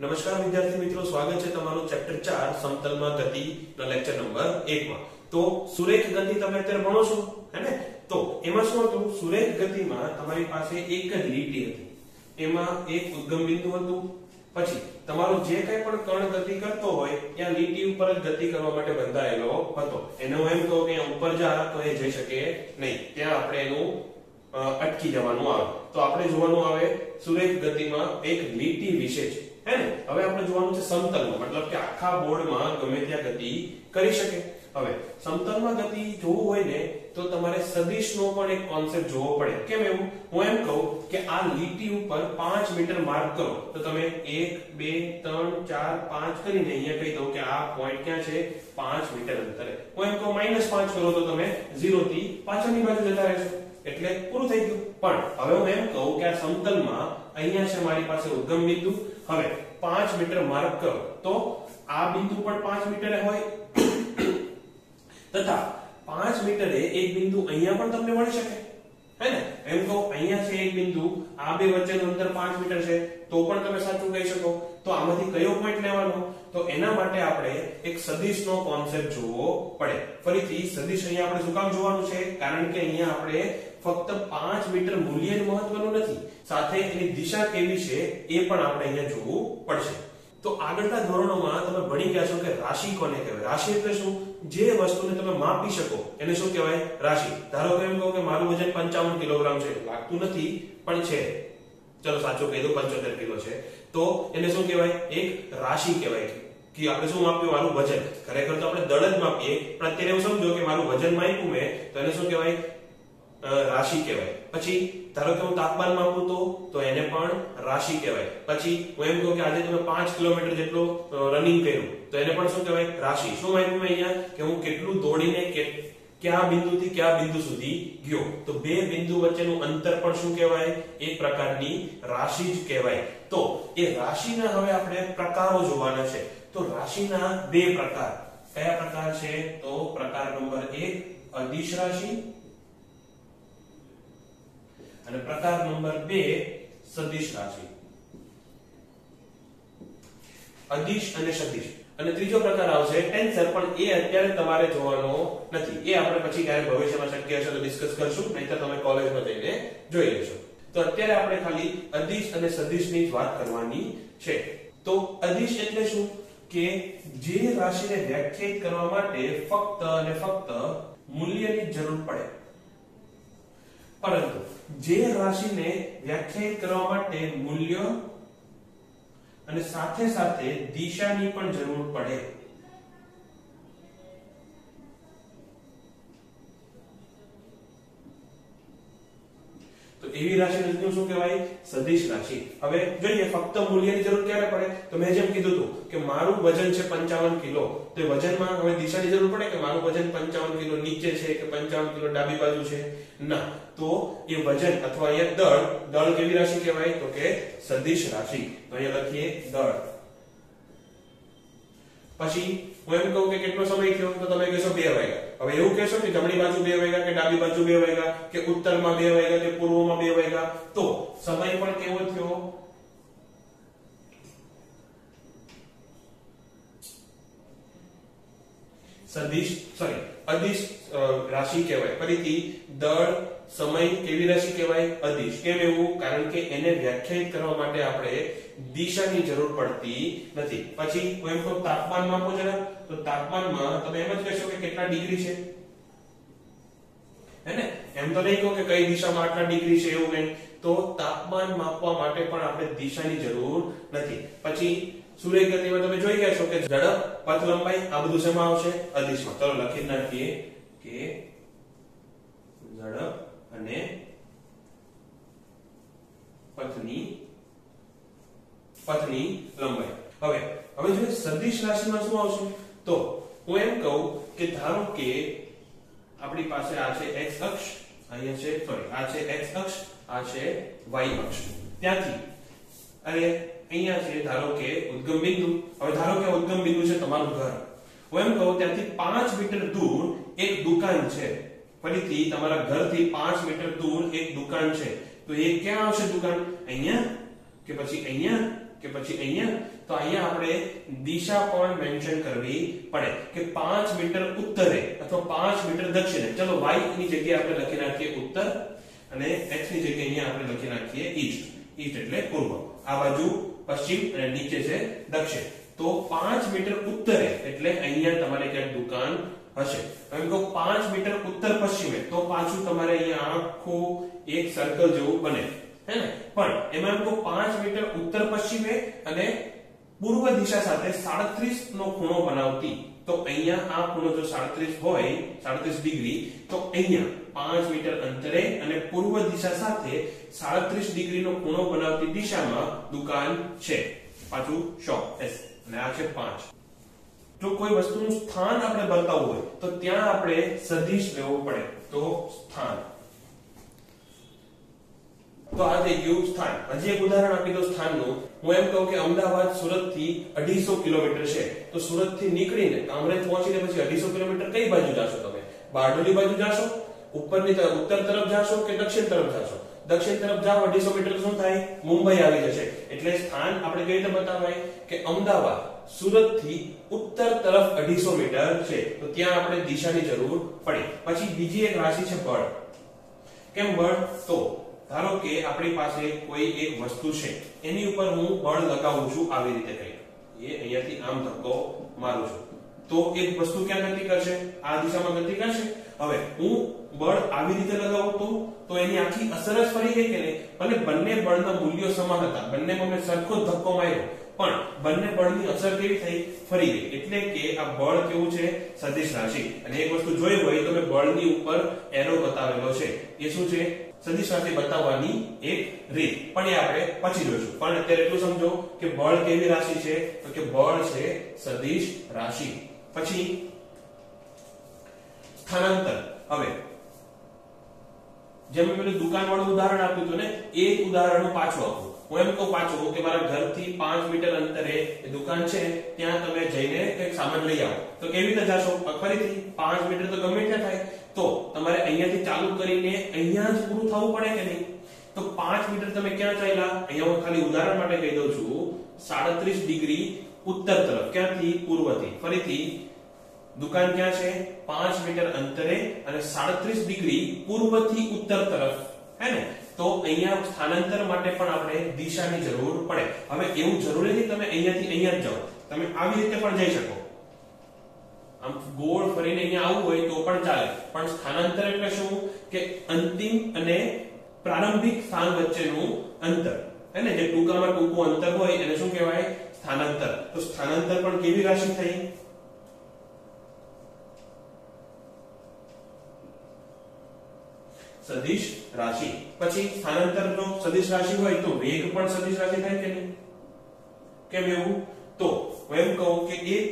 નમસ્કાર વિદ્યાર્થી મિત્રો, સ્વાગત છે તમારું ચેપ્ટર 4 સમતલમાં ગતિનો લેક્ચર નંબર 1 માં। તો સુરેખ ગતિ તમે અત્યારે ભણો છો હે ને। તો એમાં શું હતું, સુરેખ ગતિમાં તમારી પાસે એક જ લીટી હતી, એમાં એક ઉદ્ગમ બિંદુ હતું, પછી તમારો જે કંઈ પણ કણ ગતિ કરતો હોય ત્યાં લીટી ઉપર જ ગતિ કરવા માટે બંધાયેલો હતો। એનો એમ કહો કે ઉપર જા તો એ જઈ શકે નહીં, ત્યાં આપણે એનું અટકી જવાનું આવે। તો આપણે જોવાનું આવે સુરેખ ગતિમાં એક લીટી વિશે છે હે ને। હવે આપણે જોવાનું છે સમતલમાં, મતલબ કે આખા બોર્ડમાં ગમે ત્યાં ગતિ કરી શકે। હવે સમતલમાં ગતિ જોવું હોય ને તો તમારે સદિશનો પણ એક કોન્સેપ્ટ જોવો પડે। કેમ એવું? હું એમ કહું કે આ લીટી ઉપર 5 મીટર માર્ક કરો તો તમે 1 2 3 4 5 કરીને અહીંયા કહી દો કે આ પોઈન્ટ ક્યાં છે, 5 મીટર અંતરે। હું એમ કહું -5 કરો તો તમે 0 થી પાછળની બાજુ જતા રહેશો, એટલે પૂરું થઈ ગયું। પણ હવે હું એમ કહું કે આ સમતલમાં અહીંયા છે મારી પાસે ઉદ્ગમ બિંદુ, હવે 5 મીટર માર્ક કરો તો આ બિંદુ પણ 5 મીટરે હોય તથા 5 મીટરે એક બિંદુ અહીંયા પણ તમને મળી શકે હે ને। એમ કહો અહીંયા છે એક બિંદુ, આ બે વચ્ચેનું અંતર 5 મીટર છે તો પણ તમે સાચું કહી શકો। તો આમાંથી કયો પોઈન્ટ લેવાનો, તો એના માટે આપણે એક સદિશનો કોન્સેપ્ટ જોવો પડે। ફરીથી સદિશ અહીંયા આપણે શું કામ જોવાનું છે, કારણ કે અહીંયા આપણે ફક્ત 5 મીટર મૂલ્ય જ મહત્વનું નથી, સાથે એની દિશા કેવી છે એ પણ આપણે અહીંયા જોવું પડશે। તો આગળના ધોરણોમાં તમે ભણી ગયા છો કે રાશિ કોને કહેવાય। રાશિ એટલે શું? જે વસ્તુને તમે માપી શકો એને શું કહેવાય? રાશિ। ધારો કે એમ કહો કે મારું વજન 55 કિલોગ્રામ છે, લાગતું નથી પણ છે, ચલો સાચું કહી દો 75 કિલો છે, તો એને શું કહેવાય? એક રાશિ કહેવાય। કે આપણે શું માપ્યું? મારું વજન। ખરેખર તો આપણે દળ જ માપીએ, પણ અત્યારે એવું સમજો કે મારું વજન માપ્યું મેં, તો એને શું કહેવાય? રાશિ કહેવાય। પછી ધારો કે હું તાપમાન માપું તો એને પણ રાશિ કહેવાય। પછી હું એમ કહું કે આજે તમે 5 કિલોમીટર જેટલો રનિંગ કર્યું તો એને પણ શું કહેવાય? રાશિ। શું માપ્યું મેં અહીંયા? કે હું કેટલું દોડીને કયા બિંદુથી કયા બિંદુ સુધી ગયો, તો બે બિંદુ વચ્ચેનું અંતર પણ શું કહેવાય? એક પ્રકારની રાશિ જ કહેવાય। તો એ રાશિના હવે આપણે પ્રકારો જોવાના છે। તો રાશિના બે પ્રકાર, કયા પ્રકાર છે? તો પ્રકાર નંબર 1 અદિશ રાશિ અને પ્રકાર નંબર 2 સદિશ રાશિ। અદિશ અને સદિશ। અને ત્રીજો પ્રકાર આવશે ટેન્સર, પણ એ અત્યારે તમારે જોવાનો નથી, એ આપણે પછી ક્યારે ભવિષ્યમાં શક્ય હશે તો ડિસ્કસ કરશું, નહીંતર તમે કોલેજમાં જઈને જોઈ લેશો। તો અત્યારે આપણે ખાલી અદિશ અને સદિશની જ વાત કરવાની છે। તો અદિશ એટલે શું? કે જે રાશિને વ્યાખ્યાયિત કરવા માટે ફક્ત અને ફક્ત મૂલ્યની જરૂર પડે, પરંતુ જે રાશિને વ્યાખ્યાયિત કરવા માટે મૂલ્ય અને સાથે સાથે દિશાની પણ જરૂર પડે, તો એવી રાશિને શું કહેવાય? સદિશ રાશિ। હવે જોઈએ ફક્ત મૂલ્યની જરૂર ક્યારે પડે, તો મેં જેમ કીધું હતું કે મારું વજન છે 55 કિલો, તો વજનમાં હવે દિશાની જરૂર પડે કે મારું વજન 55 કિલો નીચે છે કે 55 કિલો ડાબી બાજુ છે? ના। તો એ વજન અથવા અહીંયા દળ કેવી રાશિ કહેવાય? તો કે સદિશ રાશિ। તો અહીંયા લખીએ દળ। પછી હું એમ કહું કે કેટલો સમય થયો, તો તમે કહેશો 2 વાગ્યા। હવે એવું કહેશો કે જમણી બાજુ 2 વાગ્યા કે ડાબી બાજુ 2 વાગ્યા કે ઉત્તરમાં 2 વાગ્યા કે પૂર્વમાં 2 વાગ્યા, તો સમય પણ કેવો થયો? અદિશ રાશિ કહેવાય। ફરીથી દળ, સમય કેવી રાશિ કહેવાય? અદિશ। કેમ એવું? કારણ કે એને વ્યાખ્યાયિત કરવા માટે આપણે દિશાની જરૂર પડતી નથી। પછી હું એમ કહું તાપમાન માપો જરા, તો તાપમાનમાં તમે એમ જ કહેશો કે કેટલા ડિગ્રી છે હે ને, એમ તો નહીં કહો કે કઈ દિશામાં આટલા ડિગ્રી છે એવું નહીં। તો તાપમાન માપવા માટે પણ આપણે દિશાની જરૂર નથી। પછી સુરેખ ગતિમાં તમે જોઈ ગયા છો કે ઝડપ, પથ લંબાઈ આ બધું શેમાં આવશે? અદિશમાં। ચલો લખી નાખીએ કે ઝડપ અને પથની લંબાઈ। હવે જો સદિશ રાશિમાં શું આવશે, તો હું એમ કહું કે ધારો કે આપણી પાસે આ છે x અક્ષ, અહીંયા છે આ છે x અક્ષ, આ છે y અક્ષ, ત્યાંથી અને અહીંયા છે ધારો કે ઉદ્ગમ બિંદુ। હવે ધારો કે ઉદ્ગમ બિંદુ છે તમારું ઘર, હું એમ કહું ત્યાંથી 5 મીટર દૂર એક દુકાન છે। ફરીથી તમારા ઘરથી 5 મીટર દૂર એક દુકાન છે, તો એ ક્યાં આવશે દુકાન? અહીંયા કે પછી અહીંયા? કે પછી અહીંયા? તો અહીંયા આપણે દિશા પણ મેન્શન કરવી પડે કે 5 મીટર ઉત્તરે અથવા 5 મીટર દક્ષિણે. ચલો y ની જગ્યાએ આપણે લખી નાખીએ ઉત્તર અને x ની જગ્યાએ અહીંયા આપણે લખી નાખીએ ઈસ્ટ. ઈસ્ટ એટલે પૂર્વ, આ બાજુ પશ્ચિમ અને નીચે છે દક્ષિણ. તો 5 મીટર ઉત્તરે એટલે અહીંયા તમારે ક્યાંક દુકાન હશે. એમ કહો 5 મીટર ઉત્તર પશ્ચિમે, તો પાછું તમારે અહીંયા આખું એક સર્કલ જેવું બને, હે ને? પણ એમાં એમ કહો 5 મીટર ઉત્તર પશ્ચિમે અને પૂર્વ દિશા સાથે 37 નો ખૂણો બનાવતી. તો અહીંયા આ ખૂણો જો 37 હોય, 37 ડિગ્રી, તો અહીંયા 5 મીટર અંતરે અને પૂર્વ દિશા સાથે 37 ડિગ્રીનો ખૂણો બનાવતી દિશામાં દુકાન છે. પાછું શોપ એસ અને આ છે 5. જો કોઈ વસ્તુનું સ્થાન આપણે બતાવવું હોય તો ત્યાં આપણે સદિશ લેવો પડે. તો સ્થાન, તો આ થઈ ગયું સ્થાન. હજી એક ઉદાહરણ આપી દો સ્થાનનું. હું એમ કહું કે અમદાવાદ સુરત થી 250 કિલોમીટર છે. તો સુરત થી નીકળીને કામરેજ પહોંચીને પછી 250 કિલોમીટર કઈ બાજુ જાશો તમે? બારડોલી બાજુ જાશો, ઉપરની તરફ ઉત્તર તરફ જાશો કે દક્ષિણ તરફ જાશો? દક્ષિણ તરફ જાવ 250 મીટર શું થાય? મુંબઈ આવી જશે. એટલે સ્થાન આપણે કેવી રીતે બતાવાય કે અમદાવાદ સુરત થી ઉત્તર તરફ 250 મીટર છે. તો ત્યાં આપણે દિશાની જરૂર પડી. પછી બીજી એક રાશિ છે બળ. કેમ બળ? તો ધારો કે આપણી પાસે કોઈ એક વસ્તુ છે, એની ઉપર હું બળ લગાવું છું આવી રીતે કંઈક. એ અહીંયાથી આમ ધક્કો મારું છું, તો એક વસ્તુ ક્યાં ગતિ કરશે? આ દિશામાં ગતિ કરશે. હવે હું બળ આવી રીતે લગાવું તો એની આખી અસર જ ફરી ગઈ કે નહીં? અને બંને બળના મૂલ્યો સમાન હતા, બંનેમાં મેં સરખો ધક્કો માર્યો, પણ બંને બળની અસર કેવી થઈ? ફરી ગઈ. એટલે કે આ બળ કેવું છે? સદિશ રાશિ. અને એક વસ્તુ જોઈ હોય તો મેં બળની ઉપર એરો બતાવેલો છે. એ શું છે? સદિશ રાશિ બતાવવાની એક રીત. પણ એ આપણે પછી જોઈશું. પણ અત્યારે એટલું સમજો કે બળ કેવી રાશિ છે? તો કે બળ છે સદિશ રાશિ. પછી સ્થાનાંતર. હવે જેમ મેં પેલું દુકાન વાળું ઉદાહરણ આપ્યું હતું ને, એ ઉદાહરણ પાછું આપું. હું એમ કહું પાછું કે મારા ઘરથી 5 મીટર અંતરે દુકાન છે, ત્યાં તમે જઈને કંઈક સામાન લઈ આવો. તો કેવી રીતે જાશો? ફરીથી 5 મીટર તો ગમે ત્યાં થાય, તો તમારે અહીંયાથી ચાલુ કરીને અહીંયા જ પૂરું થવું પડે કે નહીં? તો 5 મીટર તમે ક્યાં ચાલ્યા? અહીંયા હું ખાલી ઉદાહરણ માટે કહી દઉં છું. 37 ડિગ્રી ઉત્તર તરફ. ક્યાંથી? પૂર્વથી. ફરીથી દુકાન ક્યાં છે? 5 મીટર અંતરે અને 37 ડિગ્રી પૂર્વથી ઉત્તર તરફ, હે ને? તો અહીંયા સ્થાનાંતર માટે પણ આપણે દિશાની જરૂર પડે. હવે એવું જરૂરી નથી તમે અહીંયાથી અહીંયા જ જાઓ, તમે આવી રીતે પણ જઈ શકો. આમ ગોળ ફરીને અહીંયા આવવું હોય તો પણ ચાલે. પણ સ્થાનાંતર એટલે શું? કે અંતિમ અને પ્રારંભિક સ્થાન વચ્ચેનું અંતર, હે ને? જે ટૂંકામાં ટૂંકું અંતર હોય એને શું કહેવાય? સ્થાનાંતર. તો સ્થાનાંતર પણ કેવી રાશિ થઈ? સદિશ રાશિ. પછી સ્થાનાંતર જો સદિશ રાશિ હોય તો વેગ પણ સદિશ રાશિ થાય કે નહીં? કેમ એવું? તો હું એમ કહું કે એક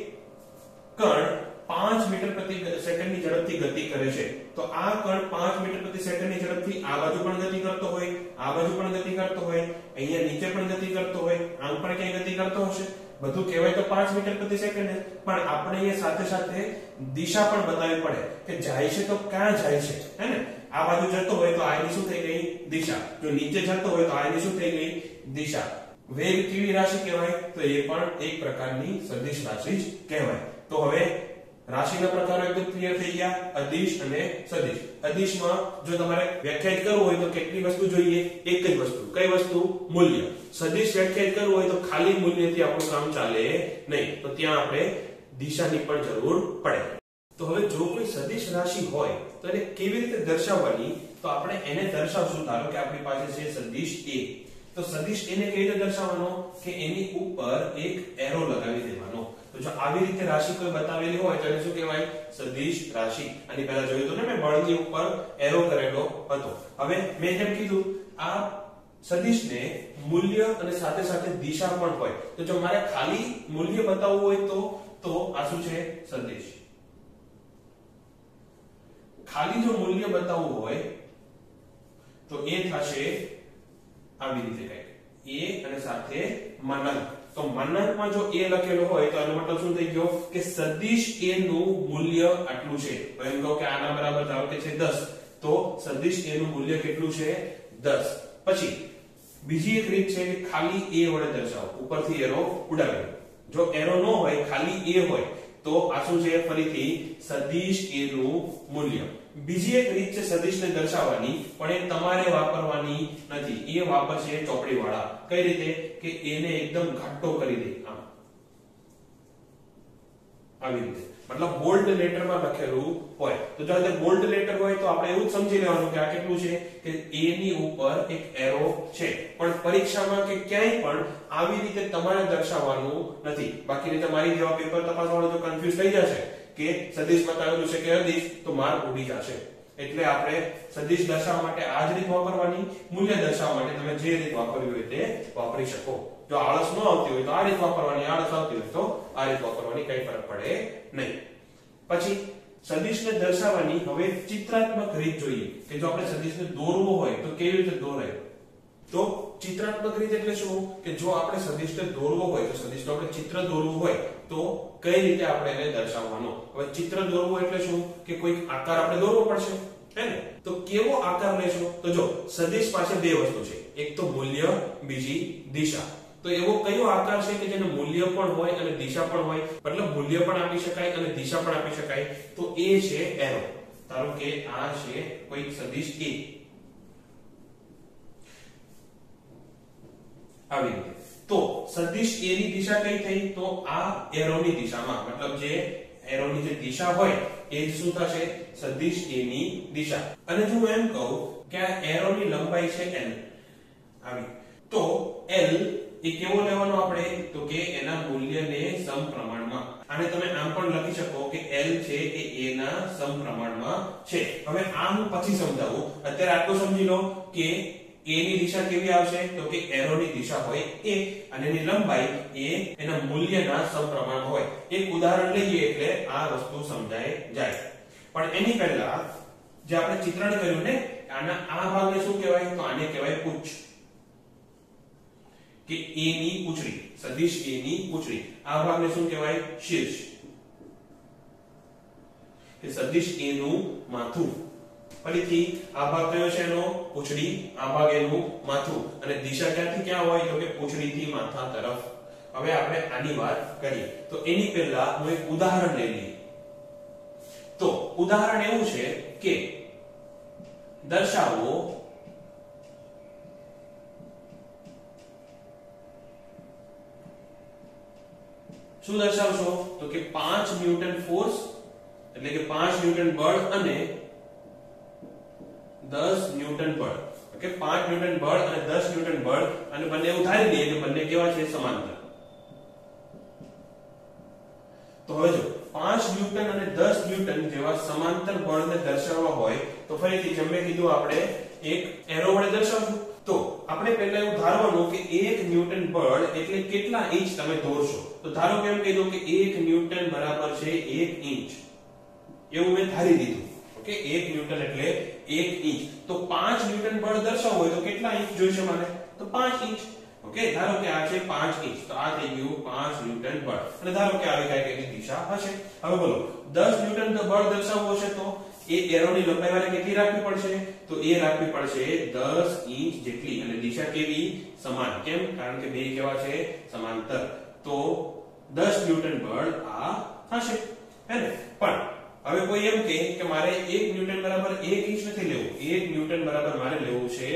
કણ 5 મીટર પ્રતિ સેકન્ડની ઝડપથી ગતિ કરે છે. તો આ કણ 5 મીટર પ્રતિ સેકન્ડની ઝડપથી આ બાજુ પણ ગતિ કરતો હોય, આ બાજુ પણ ગતિ કરતો હોય, અહીંયા નીચે પણ ગતિ કરતો હોય, આમ પણ ક્યાંય ગતિ કરતો હશે. બધું કહેવાય તો 5 મીટર પ્રતિ સેકન્ડ, પણ આપણે અહીંયા સાથે સાથે દિશા પણ બતાવવી પડે કે જાય છે તો ક્યાં જાય છે, હે ને? આ બાજુ જતો હોય તો આની શું થઈ ગઈ? દિશા. જો નીચે જતો હોય તો આની શું થઈ ગઈ? દિશા. વેગ કેવી રાશિ કહેવાય? તો એ પણ એક પ્રકારની સદિશ રાશિ જ કહેવાય. તો હવે રાશિના પ્રકારો એકદમ ક્લિયર થઈ ગયા, અદિશ અને સદિશ. અદિશમાં જો તમારે વ્યાખ્યાયિત કરવું હોય તો કેટલી વસ્તુ જોઈએ? એક જ વસ્તુ. કઈ વસ્તુ? મૂલ્ય. સદિશ વ્યાખ્યાયિત કરવું હોય તો ખાલી મૂલ્યથી આપણું કામ ચાલે નહીં, તો ત્યાં આપણે દિશાની પણ જરૂર પડે. તો હવે જો કોઈ સદિશ રાશિ હોય તો એને કેવી રીતે દર્શાવવાની? તો આપણે એને દર્શાવશું. ધારો કે આપણી પાસે છે સદિશ A. તો સદિશ એને કેવી રીતે દર્શાવવાનો? કે એની ઉપર એક એરો લગાવી દેવાનો. તો જો આવી રીતે રાશિ કોઈ બતાવેલી હોય તો એને શું કહેવાય? સદિશ રાશિ. આની પહેલા જોયું હતું ને મેં બળની ઉપર એરો કરેલો હતો. હવે મેં જેમ કીધું આ સદિશને મૂલ્ય અને સાથે સાથે દિશા પણ હોય. તો જો મારે ખાલી મૂલ્ય બતાવવું હોય તો આ શું છે? સદિશ. ખાલી જો મૂલ્ય બતાવવું હોય તો એ થશે આવી રીતે કંઈક. A અને સાથે માનાંક. તો માનાંકમાં જો A લખેલો હોય તો એનો મતલબ શું થઈ ગયો? કે સદિશ A નું મૂલ્ય આટલું છે. તો એમ કહો કે આના બરાબર ધારો કે છે 10, તો સદિશ A નું મૂલ્ય કેટલું છે? 10. પછી બીજી એક રીત છે કે ખાલી a વડે દર્શાવો, ઉપરથી એરો ઉડાવી દો. જો એરો ન હોય, ખાલી a હોય તો આ શું છે? ફરીથી સદિશ a નું મૂલ્ય. બીજી એક રીત છે સદિશને દર્શાવવાની, પણ એ તમારે વાપરવાની નથી. એ વાપરશે ચોપડીવાળા. કઈ રીતે? કે એને એકદમ ઘાટો કરી દે, આમ આવી રીતે, મતલબ બોલ્ડ લેટરમાં લખેલું હોય. તો જો આ બોલ્ડ લેટર હોય તો આપણે એવું જ સમજી લેવાનું કે આ કેટલું છે કે a ની ઉપર એક એરો છે. પણ પરીક્ષામાં કે ક્યાંય પણ આવી રીતે તમારે દર્શાવવાનું નથી. બાકી રીતે મારી જેવા પેપર તપાસવાળો જો કન્ફ્યુઝ થઈ જશે કે સદિશ બતાવેલું છે કે અદિશ, તો માર્ક ઉડી જશે. એટલે આપણે સદિશ દર્શાવવા માટે આ જ રીત વાપરવાની, મૂલ્ય દર્શાવવા માટે તમે જે રીત વાપરવી હોય તે વાપરી શકો. જો આળસ ન આવતી હોય તો આ રીત વાપરવાની, આળસ આવતી હોય તો આ રીત વાપરવાની, કઈ ફરક પડે નહીં. પછી સદિશને દર્શાવવાની હવે ચિત્રાત્મક રીત જોઈએ કે જો આપણે સદિશને દોરવો હોય તો કેવી રીતે દોરાય. તો ચિત્રાત્મક રીત એટલે શું? કે જો આપણે સદિશને દોરવો હોય, તો સદિશનું આપણે ચિત્ર દોરવું હોય તો કઈ રીતે આપણે એને દર્શાવવાનો. હવે ચિત્ર દોરવું એટલે શું? કે કોઈ આકાર આપણે દોરવો પડશે, હે ને? તો કેવો આકાર લેશો? તો જો સદિશ પાસે બે વસ્તુ છે, એક તો મૂલ્ય, બીજી દિશા. તો એવો કયો આકાર છે કે જેને મૂલ્ય પણ હોય અને દિશા પણ હોય, મતલબ મૂલ્ય પણ આપી શકાય અને દિશા પણ આપી શકાય? તો એ છે એરો. ધારો કે આ છે કોઈ સદિશ a, આવી રીતે. તો સદિશ a ની દિશા કઈ થઈ? તો આ એરોની દિશામાં, મતલબ જે એરોની જે દિશા હોય એ જ શું થશે? સદિશ a ની દિશા. અને જો હું એમ કહું કે આ એરોની લંબાઈ છે l, આવી, તો l એ કેવો લેવાનો આપણે? તો કે એના મૂલ્યને સમપ્રમાણમાં. આને તમે આમ પણ લખી શકો કે l છે એ a ના સમપ્રમાણમાં છે. હવે આ હું પછી સમજાવું, અત્યારે આટલું સમજી લો કે a ની દિશા કેવી આવશે? તો કે એરોની દિશા હોય a અને એની લંબાઈ એ એના મૂલ્યના સમપ્રમાણમાં હોય. એક ઉદાહરણ લઈએ એટલે આ વસ્તુ સમજાય જાય. પણ એની પહેલા જે આપણે ચિત્રણ કર્યું ને, આના આ ભાગને શું કહેવાય? તો આને કહેવાય પૂંછ, કે a ની પૂંછડી, સદિશ a ની પૂંછડી. આ ભાગને શું કહેવાય? શીર્ષ, કે સદિશ a નું માથું. ફરીથી આ ભાગ કયો છે એનો? પૂંછડી. આ ભાગ એનું માથું. અને દિશા ક્યાંથી ક્યાં હોય? તો કે પૂંછડીથી માથા તરફ. હવે આપણે આની વાત કરીએ તો એની પહેલા હું એક ઉદાહરણ લઈ લઈએ. તો ઉદાહરણ એવું છે કે દર્શાવો શું દર્શાવશો? તો કે 5 ન્યૂટન ફોર્સ, એટલે કે 5 ન્યૂટન બળ અને 10 ન્યૂટન બળ. ઓકે, 5 ન્યૂટન બળ અને 10 ન્યૂટન બળ, અને બંને એવું ધારી લઈએ કે બંને કેવા છે? સમાંતર. તો હવે જો 5 ન્યૂટન અને 10 ન્યૂટન જેવા સમાંતર બળને દર્શાવવા હોય તો ફરીથી જેમ મેં કીધું આપણે એક એરો વડે દર્શાવશું. તો આપણે પહેલા એવું ધારવાનું કે 1 ન્યૂટન બળ એટલે કેટલા ઇંચ તમે દોરશો. તો ધારો કે એમ કહી દો કે 1 ન્યૂટન બરાબર છે 1 ઇંચ, એવું મેં ધારી દીધું. ઓકે, 1 ન્યૂટન એટલે 1 ઇંચ. તો 5 ન્યૂટન બળ દર્શાવવું હોય તો કેટલા ઇંચ જોઈશે મારે? તો 5 ઇંચ. ઓકે, ધારો કે આ છે 5 ઇંચ, તો આ થઈ ગયું 5 ન્યૂટન બળ. અને ધારો કે આવી કઈ એની દિશા હશે. હવે બોલો 10 ન્યૂટન બળ દર્શાવવું હશે તો એ એરોની લંબાઈ વાળે કેટલી રાખવી પડશે? તો એ રાખવી પડશે 10 ઇંચ જેટલી. અને દિશા કેવી? સમાન. કેમ? કારણ કે બે કેવા છે? સમાંતર. તો 10 ન્યૂટન બળ આ થશે, હે ને? પણ હવે કોઈ એમ કે મારે 1 ન્યૂટન બરાબર 1 ઇંચ નથી લેવું, 1 ન્યૂટન બરાબર મારે લેવું છે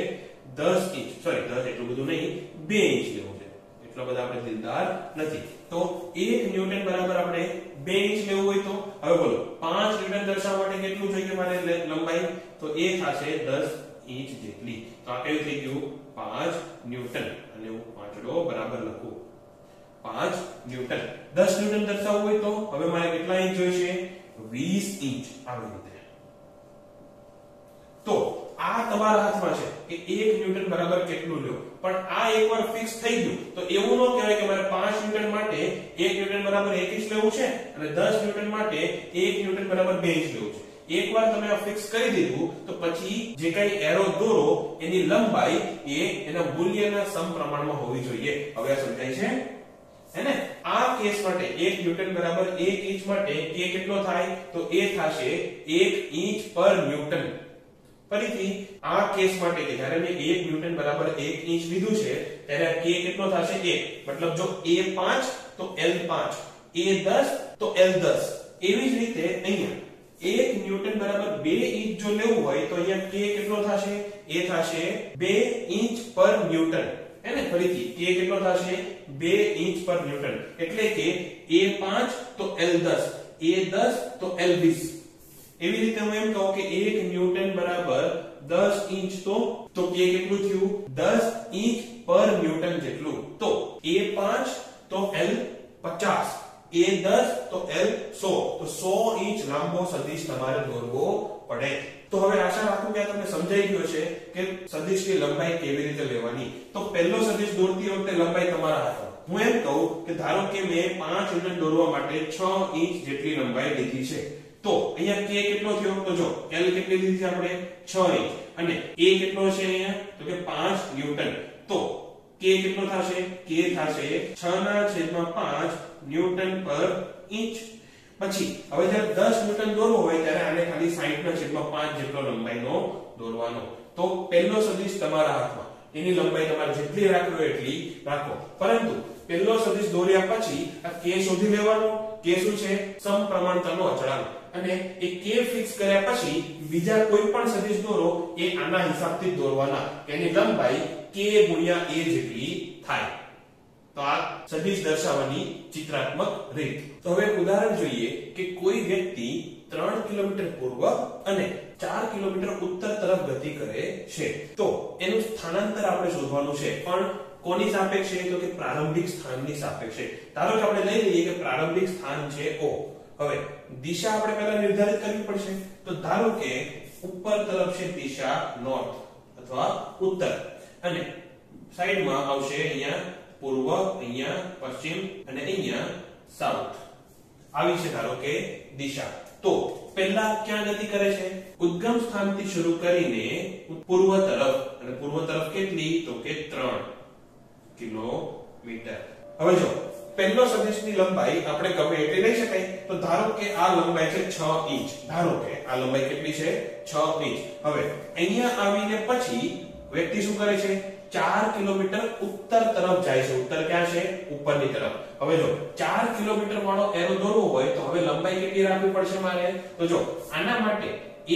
10 ઇંચ. સોરી, 10 એટલું બધું નહીં, 2 ઇંચ લેવું છે. એટલા બધા આપણે દિલદાર નથી. તો 1 ન્યૂટન બરાબર આપણે 2 ઇંચ લેવું હોય તો હવે બોલો 5 ન્યૂટન દર્શાવવા માટે કેટલું જોઈએ મારે લંબાઈ? તો એ થશે 10 ઇંચ જેટલી. તો આ કેવું થઈ ગયું? 5 ન્યૂટન. અને હું પાંચડો બરાબર લખું, 5 ન્યૂટન. 10 ન્યૂટન દર્શાવવું હોય તો હવે મારે કેટલા ઇંચ જોઈશે? 20 ઇંચ. આવી રીતે. તો આ તમારા હાથમાં છે કે 1 ન્યૂટન બરાબર કેટલું લ્યો. પણ આ એકવાર ફિક્સ થઈ ગયું તો એવું ન કહેવાય કે મારે 5 ન્યૂટન માટે 1 ન્યૂટન બરાબર 1 ઇંચ લેવું છે અને 10 ન્યૂટન માટે 1 ન્યૂટન બરાબર 2 ઇંચ લેવું છે. એકવાર તમે આ ફિક્સ કરી દીધું તો પછી જે કઈ એરો દોરો એની લંબાઈ એ એના મૂલ્યના સમપ્રમાણમાં હોવી જોઈએ. હવે આ સમજાય છે, હે ને? આ કેસ માટે 1 ન્યૂટન બરાબર 1 ઇંચ માટે k કેટલો થાય? તો એ થશે 1 ઇંચ પર ન્યૂટન. ફરીથી આ કેસ માટે કે જ્યારે મેં 1 ન્યૂટન બરાબર 1 ઇંચ લીધું છે ત્યારે આ k કેટલો થશે 1, મતલબ જો a 5 તો l 5, a 10 તો l 10. એવી જ રીતે અહીંયા 1 ન્યૂટન બરાબર 2 ઇંચ જો લેવું હોય તો અહીંયા k કેટલો થશે, એ થશે 2 ઇંચ પર ન્યૂટન. હે ને, ફરીથી k કેટલો થશે 2 ઇંચ પર ન્યૂટન. એટલે કે a 5 તો l 10, a 10 તો l 20. એવી રીતે હું એમ કહું કે 1 ન્યૂટન બરાબર 10 ઇંચ તો k કેટલું થયું 10 ઇંચ પર ન્યૂટન જેટલું. તો a 5 તો l 50, a 10 તો l 100. તો 100 ઇંચ લાંબો સદિશ તમારે દોરવો પડે. તો હવે આશા રાખું કે આ તમને સમજાઈ ગયો છે કે સદિશની લંબાઈ કેવી રીતે લેવાની. તો પહેલો સદિશ દોરતી વખતે લંબાઈ તમારા હાથમાં. હું એમ કહું કે ધારો કે મેં 5 યુનિટ દોરવા માટે 6 ઇંચ જેટલી લંબાઈ લીધી છે. તો અહીંયા k કેટલો થયો, તો જો l કેટલી લીધી છે આપણે 6 ઇંચ, અને a કેટલો છે અહીંયા તો કે 5 ન્યૂટન. તો k કેટલો થશે, k થશે 6/5 ન્યૂટન પર ઇંચ. પછી હવે જ્યારે 10 ન્યૂટન દોરવો હોય ત્યારે આને ખાલી 60/5 જેટલો લંબાઈનો દોરવાનો. તો પહેલો સદિશ તમારા હાથમાં, એની લંબાઈ તમારે જેટલી રાખવી હોય એટલી રાખો. પરંતુ પહેલો સદિશ દોર્યા પછી આ k શોધી લેવાનો. k શું છે, સમપ્રમાણતાનો અચળાંક. અને એ k ફિક્સ કર્યા પછી બીજા કોઈ પણ સદિશ દોરો એ આના હિસાબથી દોરવાના. એની લંબાઈ k ગુણ્યા a જેટલી થાય. તો આ સદિશ દર્શાવવાની ચિત્રાત્મક રીત. તો હવે ઉદાહરણ જોઈએ કે કોઈ વ્યક્તિ 3 કિલોમીટર પૂર્વ અને 4 કિલોમીટર ઉત્તર તરફ ગતિ કરે છે. તો એનું સ્થાનાંતર આપણે શોધવાનું છે, પણ કોની સાપેક્ષે, તો કે પ્રારંભિક સ્થાનની સાપેક્ષે. ધારો કે આપણે લઈ લઈએ કે પ્રારંભિક સ્થાન છે O. હવે દિશા આપણે પહેલા નિર્ધારિત કરવી પડશે. તો ધારો કે ઉપર તરફ છે દિશા નોર્થ અથવા ઉત્તર, અને સાઈડમાં આવશે અહીંયા પૂર્વ, અહીંયા પશ્ચિમ અને અહીંયા સાઉથ. આવી છે ધારો કે દિશા. તો પહેલા ક્યાં ગતિ કરે છે, ઉદ્ગમ સ્થાનથી શરૂ કરીને પૂર્વ તરફ. અને પૂર્વ તરફ કેટલી, તો કે 3 કિલોમીટર. હવે જો પહેલો સદિશની લંબાઈ આપણે ગમે એટલી લઈ શકાય. તો ધારો કે આ લંબાઈ છે 6 ઇંચ. ધારો કે આ લંબાઈ કેટલી છે 6 ઇંચ. હવે અહીંયા આવીને પછી વ્યક્તિ શું કરે છે, 4 કિલોમીટર ઉત્તર તરફ જાય છે. ઉત્તર ક્યાં છે, ઉપરની તરફ. હવે જો 4 કિલોમીટર વાળો એરો દોરવો હોય તો હવે લંબાઈ કેટલી રાખવી પડશે મારે. તો જો આના માટે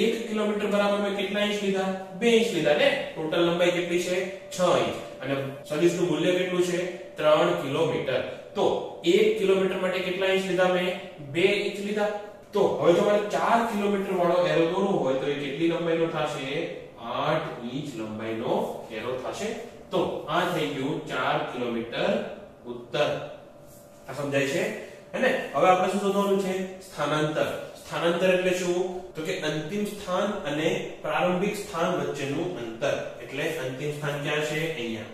1 કિલોમીટર બરાબર મેં કેટલા ઇંચ લીધા, 2 ઇંચ લીધા ને. ટોટલ લંબાઈ કેટલી છે 6 ઇંચ, અને સદિશનું મૂલ્ય કેટલું છે 3 કિલોમીટર. તો 1 કિલોમીટર માટે કેટલા ઇંચ લીધા મેં, 2 ઇંચ લીધા. તો હવે જો મારે 4 કિલોમીટર વાળો એરો દોરવો હોય તો એ કેટલી લંબાઈનો થશે, 8 ઇંચ લંબાઈનો એરો થશે. તો આ થઈ ગયું 4 કિલોમીટર ઉત્તર. આ સમજાય છે? અને હવે આપણે શું શોધવાનું છે, સ્થાનાંતર. સ્થાનાંતર એટલે શું, તો કે અંતિમ સ્થાન અને પ્રારંભિક સ્થાન વચ્ચેનું અંતર. એટલે અંતિમ સ્થાન ક્યાં છે, અહીંયા,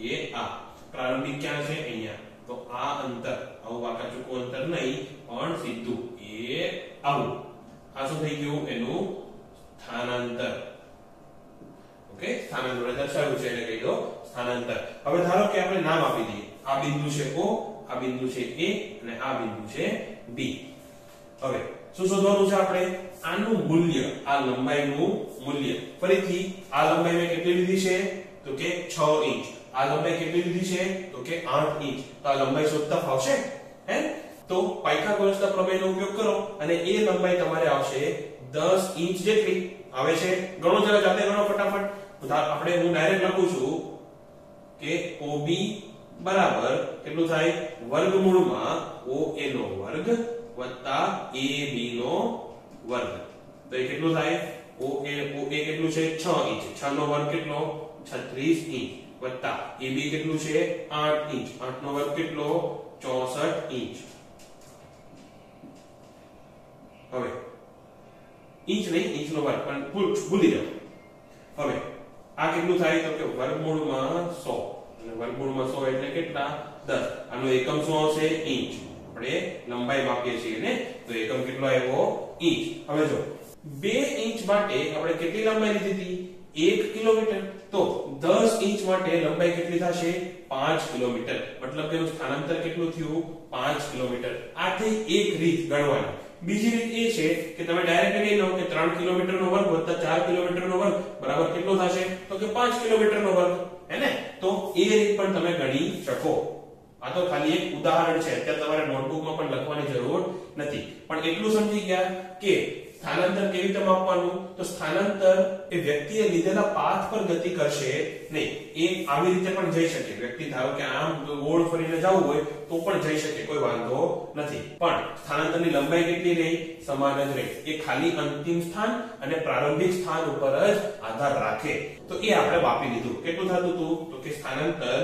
એ આ. પ્રારંભિક ક્યાં છે, અહીંયા. તો આ અંતર, આવું વાંકા ચૂકું અંતર નહીં, પણ સીધું એ આવું. આ શું થઈ ગયું, એનું સ્થાનાંતર. ઓકે, સ્થાનાંતર દર્શાવ્યું છે એટલે કહી દો સ્થાનાંતર. હવે ધારો કે આપણે નામ આપી દઈએ. આ બિંદુ છે O, આ બિંદુ છે A અને આ બિંદુ છે B. હવે શું શોધવાનું છે આપણે, આનું મૂલ્ય, આ લંબાઈનું મૂલ્ય. ફરીથી આ લંબાઈ મેં કેટલી લીધી છે, તો કે 6 ઇંચ. આ લંબાઈ કેટલી લીધી છે, તો કે 8 ઇંચ. તો આ લંબાઈ શોધતા ફાવશે હે. તો પાયથાગોરસના પ્રમેયનો ઉપયોગ કરો અને એ લંબાઈ તમારે આવશે 10 ઇંચ જેટલી આવે છે. ગણો જરા, જાતે ગણો ફટાફટ. આપણે હું ડાયરેક્ટ લખું છું કે OB બરાબર કેટલું થાય, વર્ગમૂળમાં OA નો વર્ગ વત્તા AB નો વર્ગ. તો એ કેટલું થાય, OA કેટલું છે 6 ઇંચ, 6 નો વર્ગ કેટલો 36 ઇંચ, વત્તા AB કેટલું છે 8 ઇંચ, 8 નો વર્ગ કેટલો 64 ઇંચ. હવે ઇંચ નહીં, ઇંચ નો વર્ગ પણ ભૂલી જાઓ. હવે આ કેટલું થાય, તો કે વર્ગમૂળમાં 100, અને વર્ગમૂળમાં 100 એટલે કેટલા 10. આનો એકમ શું આવશે, ઇંચ. આપણે લંબાઈ માપીએ છીએ ને, તો એકમ કેટલો આવ્યો, ઇંચ. હવે જો 2 ઇંચ માટે આપણે કેટલી લંબાઈ લીધી હતી, 1 કિલોમીટર. તો 10 ઇંચ માટે લંબાઈ કેટલી થશે, 5 કિલોમીટર. મતલબ કે સ્થાનાંતર કેટલું થયું, 5 કિલોમીટર. આ થઈ એક રીત ગણવાની બીજી રીત એ છે કે તમે ડાયરેક્ટ કહી લો કે 3 કિલોમીટરનો વર્ગ વત્તા 4 કિલોમીટરનો વર્ગ બરાબર કેટલો થશે તો કે 5 કિલોમીટરનો વર્ગ હે ને તો એ રીત પણ તમે ગણી શકો આ તો ખાલી એક ઉદાહરણ છે અત્યારે તમારે નોટબુકમાં પણ લખવાની જરૂર નથી પણ એટલું સમજી ગયા કે સ્થાનાંતર કેવી રીતે માપવાનું તો સ્થાનાંતર એ વ્યક્તિએ લીધેલા પાથ પર ગતિ કરશે નહીં એ આવી રીતે પણ જઈ શકે વ્યક્તિ ધારો કે આમ ગોળ ફરીને જવું હોય તો પણ જઈ શકે કોઈ વાંધો નથી પણ સ્થાનાંતરની લંબાઈ કેટલી રહી સમાન જ રહી એ ખાલી અંતિમ સ્થાન અને પ્રારંભિક સ્થાન ઉપર જ આધાર રાખે તો એ આપણે માપી લીધું કેટલું થતું હતું તો કે સ્થાનાંતર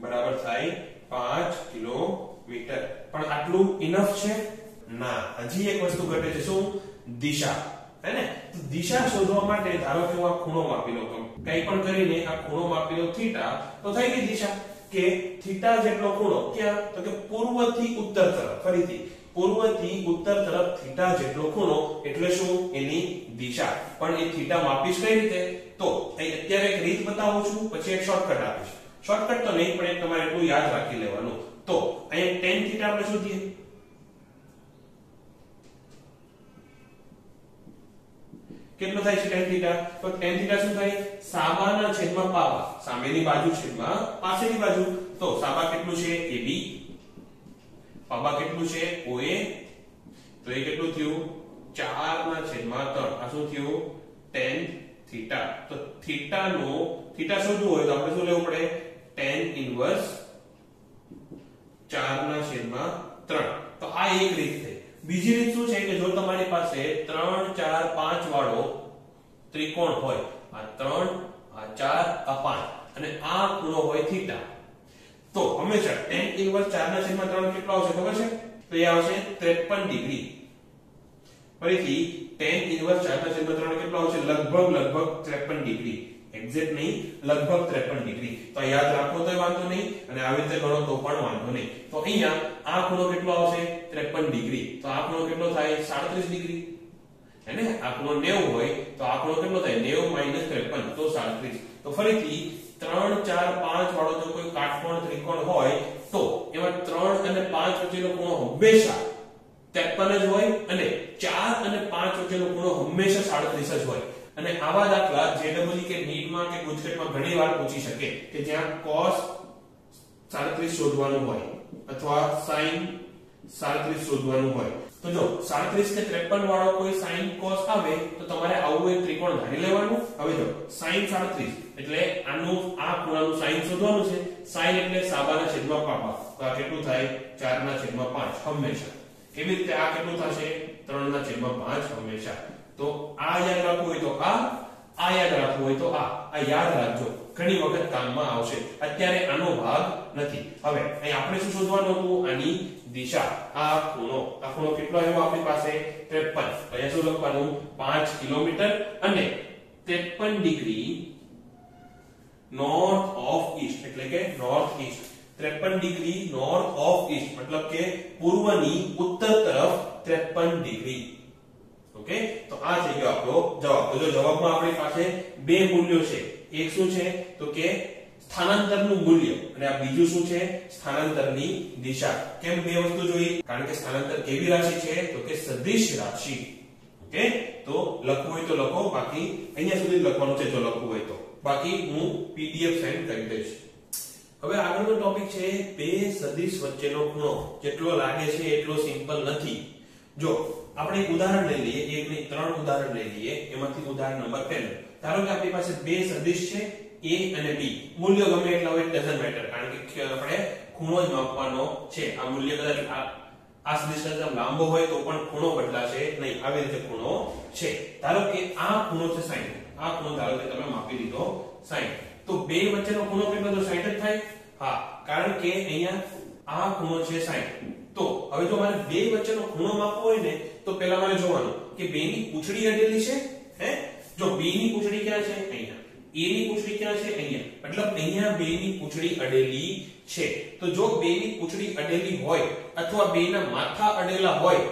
બરાબર થાય 5 કિલોમીટર પણ આટલું ઇનફ છે ના હજી એક વસ્તુ ઘટે છે શું દિશા હે ને તો દિશા શોધવા માટે ધારો કે હું આ ખૂણો માપી લઉં તો કંઈ પણ કરીને આ ખૂણો માપી લઉં થીટા તો થઈ ગઈ દિશા કે થીટા જેટલો ખૂણો ક્યાં તો કે પૂર્વથી ઉત્તર તરફ ફરીથી પૂર્વથી ઉત્તર તરફ થીટા જેટલો ખૂણો એટલે શું એની દિશા પણ એ થીટા માપીશ કઈ રીતે તો અત્યારે એક રીત બતાવું છું પછી એક શોર્ટકટ આપીશ શોર્ટકટ તો નહીં પણ એક તમારે એટલું યાદ રાખી લેવાનું તો અહીંયા tan થીટા આપણે શોધીએ કેટલો થાય છે tan થીટા તો tan થીટા શું થાય સાબાના છેદમાં પાવા સામેની બાજુ છેદમાં પાછળની બાજુ તો સાબા કેટલું છે AB પાવા કેટલું છે OA તો એ કેટલું થયું 4 ના છેદમાં 3 આ શું થયું tan થીટા તો થીટાનો થીટા શોધવું હોય તો આપણે શું લેવું પડે tan ઇન્વર્સ 4 ના છેદમાં 3 તો આ એક રીત છે બીજી રીત શું છે કે જો તમારી પાસે 3 4 5 વાળો ત્રિકોણ હોય આ 3 આ 4 આ 5 અને આ ખૂણો હોય થીટા તો હંમેશા tan ઇન્વર્સ 4 ના છેદમાં 3 કેટલો આવશે ખબર છે તો એ આવશે 53 ડિગ્રી ફરીથી tan ઇન્વર્સ 4 ના છેદમાં 3 કેટલો આવશે લગભગ 53 ડિગ્રી એક્ઝેક્ટ નહીં લગભગ 53 ડિગ્રી તો યાદ રાખો તો વાંધો નહીં અને આવી રીતે ગણો તો પણ વાંધો નહીં તો અહીંયા આ ખૂણો કેટલો આવશે 53 ડિગ્રી તો આ ખૂણો કેટલો થાય 37 ડિગ્રી હે ને આ ખૂણો 90 હોય તો આ ખૂણો કેટલો થાય 90 - 53 તો 37 તો ફરીથી 3 4 5 વાળો જો કોઈ કાટકોણ ત્રિકોણ હોય તો એમાં 3 અને 5 વચ્ચેનો ખૂણો હંમેશા 53 જ હોય અને 4 અને 5 વચ્ચેનો ખૂણો હંમેશા 37 જ હોય અને આવા દાખલા જેડબલઈ કે નીટમાં કે ગુજકેટમાં ઘણીવાર પૂછી શકે કે જ્યાં cos 37 શોધવાનું હોય અથવા sin 37 શોધવાનું હોય તો જો 37 કે 53 વાળો કોઈ sin cos આવે તો તમારે આવું એક ત્રિકોણ ધારી લેવાનું હવે જો sin 37 એટલે આનું આ ખૂણાનું sin શોધવાનું છે sin એટલે સાબાના છેદમાં પાપા તો આ કેટલું થાય 4 ના છેદમાં 5 હંમેશા કેવી રીતે આ કેટલું થશે 3 ના છેદમાં 5 હંમેશા તો આ યાદ રાખવું હોય તો આ યાદ રાખવું હોય તો આ યાદ રાખજો ઘણી વખત કામમાં આવશે અત્યારે આનો ભાગ નથી હવે અહીં આપણે શું શોધવાનું હતું આની દિશા આ ખૂણો કેટલો આવ્યો આપણી પાસે 53 તો અહીંયા શું લખવાનું 5 કિલોમીટર અને 53 ડિગ્રી નોર્થ ઓફ ઈસ્ટ એટલે કે north East 53 degree north of East મતલબ કે પૂર્વની ઉત્તર તરફ 53 ડિગ્રી ઓકે તો આ થઈ ગયો આપણો જવાબ તો જો જવાબમાં આપણી પાસે બે મૂલ્યો છે એક શું છે તો કે સ્થાનાંતરનું મૂલ્ય અને આ બીજું શું છે સ્થાનાંતરની દિશા કેમ બે વસ્તુ જોઈ કારણ કે સ્થાનાંતર કેવી રાશિ છે તો કે સદિશ રાશિ ઓકે તો લખવું હોય તો લખો બાકી અહીંયા સુધી લખવાનું છે જો લખવું હોય તો બાકી હું PDF સેન્ડ કરી દઈશ હવે આગળનો ટોપિક છે બે સદિશ વચ્ચેનો ખૂણો જેટલો લાગે છે એટલો સિમ્પલ નથી જો આપણે એક ઉદાહરણ લઈ લઈએ એક નહીં ત્રણ ઉદાહરણ લઈ લઈએ એમાંથી ઉદાહરણ નંબર 1 ધારો કે આપણી પાસે બે સદિશ છે A અને B મૂલ્ય ગમે એટલા હોય ડઝન્ટ મેટર કારણ કે આપણે ખૂણો જ માપવાનો છે આ મૂલ્ય કદાચ આ સદિશ કરતા લાંબો હોય તો પણ ખૂણો બદલાશે નહીં આવી રીતે ખૂણો છે ધારો કે આ ખૂણો છે 60 આ ખૂણો ધારો કે તમે માપી લીધો 60 તો બે વચ્ચેનો ખૂણો કેટલો તો 60 જ થાય હા કારણ કે અહીંયા આ ખૂણો છે 60 તો હવે જો મારે બે વચ્ચેનો ખૂણો માપવો હોય ને તો પહેલા મારે જોવાનું કે બે ની પૂંછડી અડેલી છે હે જો B ની પૂંછડી ક્યાં છે અહીંયા A ની પૂંછડી ક્યાં છે અહીંયા મતલબ અહીંયા બે ની પૂંછડી અડેલી છે તો જો બે ની પૂંછડી અડેલી હોય અથવા બે ના માથા અડેલા હોય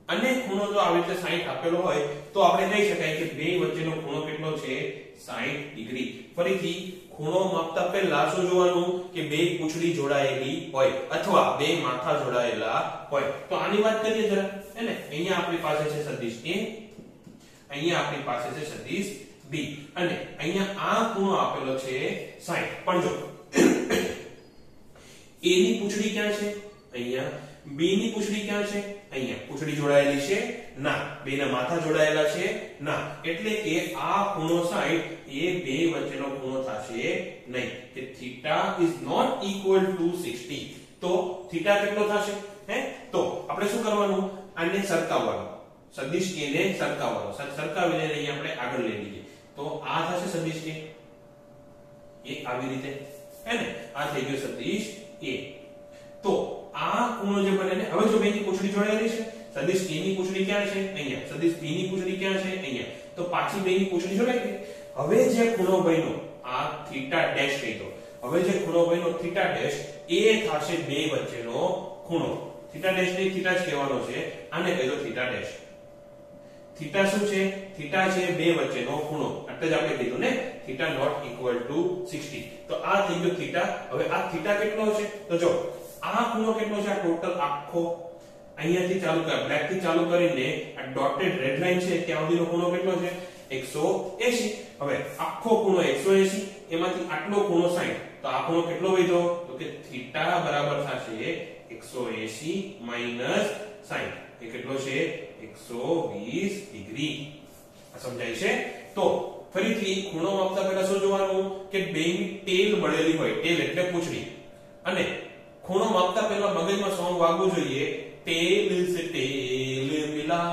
અને ખૂણો જો આવી રીતે 60 આપેલો હોય તો આપણે કહી શકાય કે બે વચ્ચેનો ખૂણો કેટલો છે 60 ડિગ્રી ફરીથી ખૂણો માપતા પહેલા શું જોવાનું કે બે પૂંછડી જોડાયેલી હોય અથવા બે માથા જોડાયેલા હોય. તો આની વાત કરીએ જરા, હે ને? અહીંયા આપણી પાસે છે સદિશ A, અહીંયા આપણી પાસે છે સદિશ B અને અહીંયા આ ખૂણો આપેલો છે 60. પણ જો A ની પૂંછડી ક્યાં છે? અહીંયા. B ની પૂંછડી ક્યાં છે? અહીંયા. પૂંછડી જોડાયેલી છે? ના. બેના માથા જોડાયેલા છે? ના. એટલે કે આ ખૂણો 60 એ બે વચ્ચેનો ખૂણો થશે નહીં, કે θ is not equal to 60. તો θ કેટલો થશે? હે, તો આપણે શું કરવાનું? આને સરખાવવાનું, સદિશ A ને સરખાવવાનો. સરખાવીને અહીંયા આપણે આગળ લઈ લઈએ. તો આ થશે સદિશ A, એ આવી રીતે, હે ને? આ થઈ ગયો સદિશ A. તો આ ખૂણો જે બને ને, હવે જો બેની પૂંછડી જોડાયેલી છે, સદિશ A ની પૂંછડી ક્યાં છે? અહીંયા. સદિશ B ની પૂંછડી ક્યાં છે? અહીંયા. તો પાછી બેની પૂંછડી જોડાઈ ગઈ. હવે જે ખૂણો બન્યો આ θ ડેશ કહી દો. હવે જે ખૂણો બન્યો θ ડેશ એ થશે બે વચ્ચેનો ખૂણો. θ ડેશ ને θ જ કહેવાનો છે, આને કહી દો θ ડેશ. θ શું છે? θ છે બે વચ્ચેનો ખૂણો. એટલે જ આપણે કીધું ને θ not equal to 60. તો આ થઈ ગયો θ. હવે આ θ કેટલો છે? તો જો આ ખૂણો કેટલો છે? આ ટોટલ આખો અહીંયાથી ચાલુ કર, બ્લેક થી ચાલુ કરીને આ ડોટેડ રેડ લાઈન છે ત્યાં સુધીનો ખૂણો કેટલો છે? 180. હવે આખો ખૂણો 180, એમાંથી આટલો ખૂણો 60. તો આ ખૂણો કેટલો વધ્યો? તો કે θ બરાબર થશે 180 માઈનસ 60. એ કેટલો છે? 120 ડિગ્રી. આ સમજાય છે? તો ફરીથી ખૂણો માપતા પહેલા શું જોવાનું કે બેની ટેલ મળેલી હોય. ટેલ એટલે પૂંછડી. અને ખૂણો માપતા પહેલા મગજમાં સોંગ વાગવું જોઈએ, ટેલ સે ટેલ મિલા,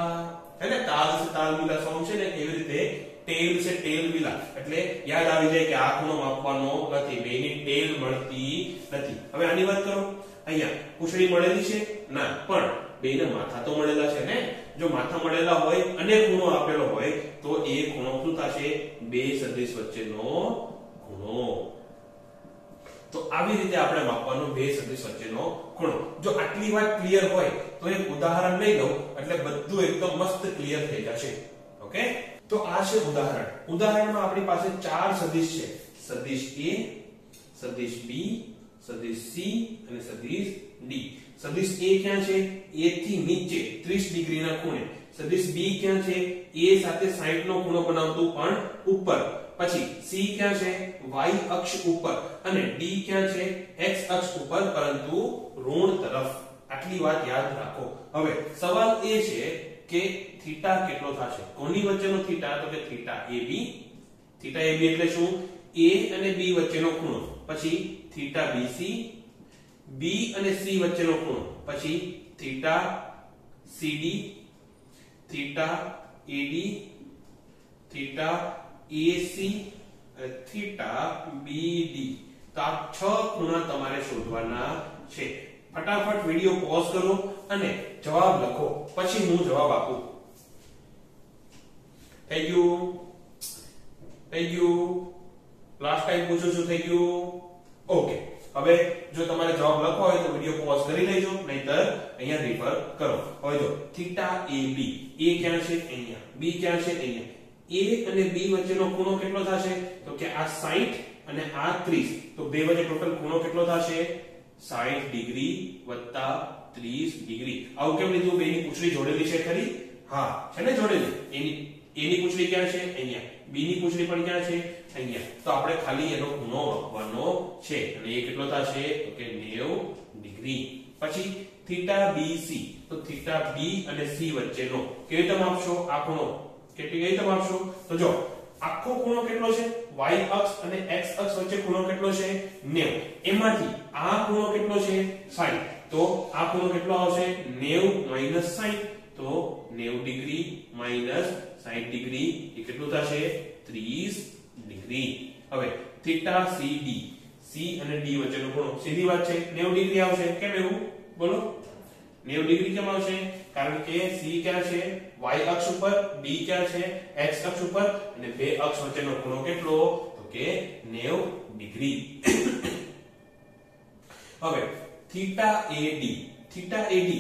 હે ને? તાલ સે તાલ મિલા સોંગ છે ને, એવી રીતે ટેલ સે ટેલ મિલા એટલે યાદ આવી જાય કે આ ખૂણો માપવાનો નથી, બેની ટેલ મળતી નથી. હવે આની વાત કરો. અહીંયા પૂંછડી મળેલી છે? ના. પણ બેને માથા તો મળેલા છે ને? જો માથા મળેલા હોય અને ખૂણો આપેલો હોય તો એ ખૂણો શું થશે? બે સદિશ વચ્ચેનો ખૂણો. તો આવી રીતે આપણે માપવાનો બે સદિશ વચ્ચેનો ખૂણો. જો આટલી વાત ક્લિયર હોય તો એક ઉદાહરણ લઈ લો એટલે બધું એકદમ મસ્ત ક્લિયર થઈ જશે. ઓકે, તો આ છે ઉદાહરણ. ઉદાહરણમાં આપણી પાસે ચાર સદિશ છે. સદિશ A, સદિશ B, સદિશ C અને સદિશ D. સદિશ A ક્યાં છે? A થી નીચે 30 ડિગ્રીના ખૂણે. સદિશ B ક્યાં છે? A સાથે 60 નો ખૂણો બનાવતું પણ ઉપર. પછી C ક્યાં છે? y અક્ષ ઉપર. અને D ક્યાં છે? x અક્ષ ઉપર પરંતુ ઋણ તરફ. આટલી વાત યાદ રાખો. હવે સવાલ એ છે કે θ કેટલો થશે? કોની વચ્ચેનો θ? તો કે θ AB. θ AB એટલે શું? A અને B વચ્ચેનો ખૂણો. પછી θ BC, B અને C વચ્ચેનો ખૂણો. પછી θ CD, θ AD, θ AC અને θ BD. તો આ 6 ખૂણા તમારે શોધવાના છે. ફટાફટ વિડિયો પોઝ કરો અને જવાબ લખો, પછી હું જવાબ આપું. થઈ ગયું? થઈ ગયું? લાસ્ટ ટાઈમ પૂછું છું, થઈ ગયું? ઓકે. હવે જો તમારે જવાબ લખવો હોય તો વિડિયો પોઝ કરી લેજો, નહીતર અહીંયા રિફર કરો. હવે જો θ AB, A ક્યાં છે? અહીંયા. B ક્યાં છે? અહીંયા. A અને B વચ્ચેનો ખૂણો કેટલો થશે? તો કે આ 60 અને આ 30. તો બે વચ્ચે ટોટલ ખૂણો કેટલો થશે? 60 ડિગ્રી વત્તા 30 ડિગ્રી. આવું કેમ લીધું? બેની પૂંછડી જોડેલી છે ખરી? હા, છે ને જોડેલી. એની A ની પૂંછડી ક્યાં છે? અહીંયા. B ની પૂંછડી પણ ક્યાં છે? અહીંયા. તો આપણે ખાલી એનો ખૂણો માપવાનો છે અને એ કેટલો થશે? તો કે 90 ડિગ્રી. પછી θ BC, તો θ B અને C વચ્ચેનો કેવી રીતે માપશો આ ખૂણો? કેવી રીતે માપશો? તો જો આખો ખૂણો કેટલો છે? y અક્ષ અને x અક્ષ વચ્ચે ખૂણો કેટલો છે? 90. એમાંથી આ ખૂણો કેટલો છે? 60. તો આ ખૂણો કેટલો આવશે? 90 માઈનસ 60. તો 90 ડિગ્રી માઈનસ 60 ડિગ્રી એ કેટલું થશે? 30 ડિગ્રી. હવે θ CD, C અને D વચ્ચેનો ખૂણો સીધી વાત છે 90 ડિગ્રી આવશે. કેમ એવું? બોલો. 90 ડિગ્રી કેમ આવશે? કારણ કે C ક્યાં છે? y અક્ષ ઉપર, D ક્યાં છે? x અક્ષ ઉપર અને બે અક્ષ વચ્ચેનો ખૂણો કેટલો? તો કે 90 ડિગ્રી. હવે θ AD, θ AD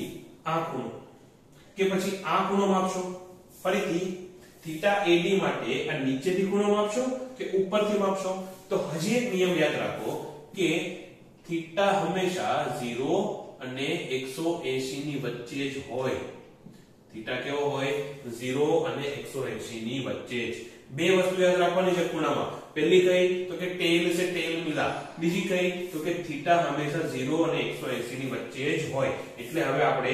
આ ખૂણો કે પછી આ ખૂણો માપશો. ફરીથી θ AD માટે આ નીચેથી ખૂણો માપશો કે કે ઉપરથી માપશો? તો હજી એક નિયમ યાદ રાખો કે થીટા હંમેશા 0 અને 180 ની વચ્ચે જ હોય. થીટા કેવો હોય? 0 અને 180 ની વચ્ચે જ. બે વસ્તુ યાદ રાખવાની છે ખૂણામાં. પહેલી કઈ? તો કે ટેલ से ટેલ मिला. બીજી કઈ? તો કે થીટા હંમેશા 0 અને 180 ની વચ્ચે જ હોય. એટલે હવે આપણે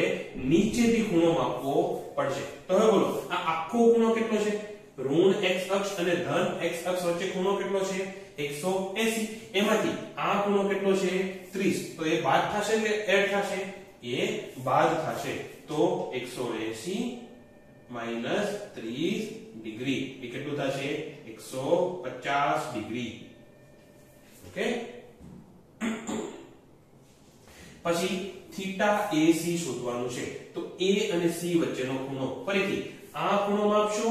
નીચેથી ખૂણો માપવો પડશે. તો હવે બોલો આ આખો ખૂણો કેટલો છે? ઋણ x અક્ષ અને ધન x અક્ષ વચ્ચે ખૂણો કેટલો છે? 180. એમાંથી આ ખૂણો કેટલો છે? 30. તો એ બાદ થશે કે એડ થશે? એ બાદ થશે. તો 180 માઈનસ 30 ડિગ્રી એ કેટલું થશે? 150 ડિગ્રી. ઓકે. પછી થીટા AC શોધવાનું છે. તો A અને C વચ્ચેનો ખૂણો, ફરીથી આ ખૂણો માપશો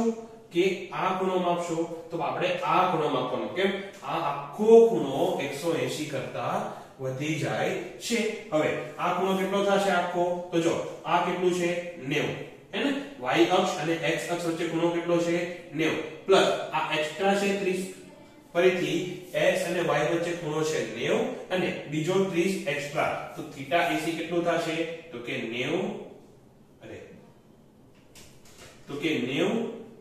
કે આ ખૂણો માપશો? તો આપણે આ ખૂણો માપવાનો. કેમ? આ આખો ખૂણો 180 કરતા વધી જાય છે. હવે આ ખૂણો કેટલો થશે આખો? તો જો આ કેટલું છે? 90 હે ને? y અક્ષ અને x અક્ષ વચ્ચે ખૂણો કેટલો છે? 90 પ્લસ આ એક્સ્ટ્રા છે 30. ફરીથી x અને y વચ્ચે ખૂણો છે 90 અને બીજો 30 એક્સ્ટ્રા. તો થીટા AC કેટલું થશે? તો કે 90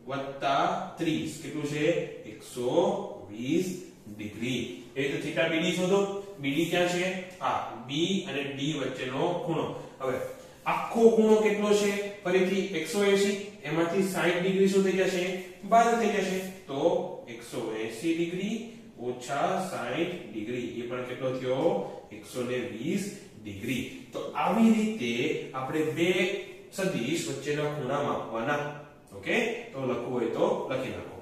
વત્તા 30 કેટલું છે? 120 ડિગ્રી. એ તો થીટા BD શોધો. BD ક્યાં છે? આ B અને D વચ્ચેનો ખૂણો. હવે આખો ખૂણો કેટલો છે? ફરીથી 180. એમાંથી 60 ડિગ્રી શું થઈ જશે? બાદ થઈ જશે. તો 180 ડિગ્રી ઓછા 60 ડિગ્રી એ પણ કેટલો થયો? 120 ડિગ્રી. તો આવી રીતે આપણે બે સદિશ વચ્ચેના ખૂણા માપવાના. ઓકે. તો લખવું હોય તો લખી નાખો.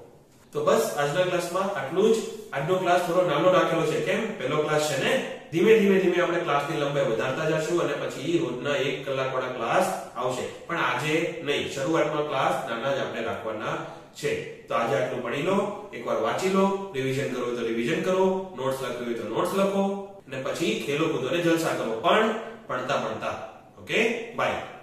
તો બસ આજના ક્લાસમાં આટલું જ. આજનો ક્લાસ થોડો નાનો રાખેલો છે. કેમ? પહેલો ક્લાસ છે ને. ધીમે ધીમે આપણે ક્લાસની લંબાઈ વધારતા જશું અને પછી રોજના 1 કલાક વાળા ક્લાસ આવશે. પણ આજે નહીં, શરૂઆતમાં ક્લાસ નાના જ આપણે રાખવાના છે. તો આજે આટલું ભણી લો, એકવાર વાંચી લો, રિવિઝન કરવું હોય તો રિવિઝન કરો, નોટ્સ લખવી હોય તો નોટ્સ લખો અને પછી ખેલો કૂદો અને જલસા કરો. પણ ભણતા. Okay, by.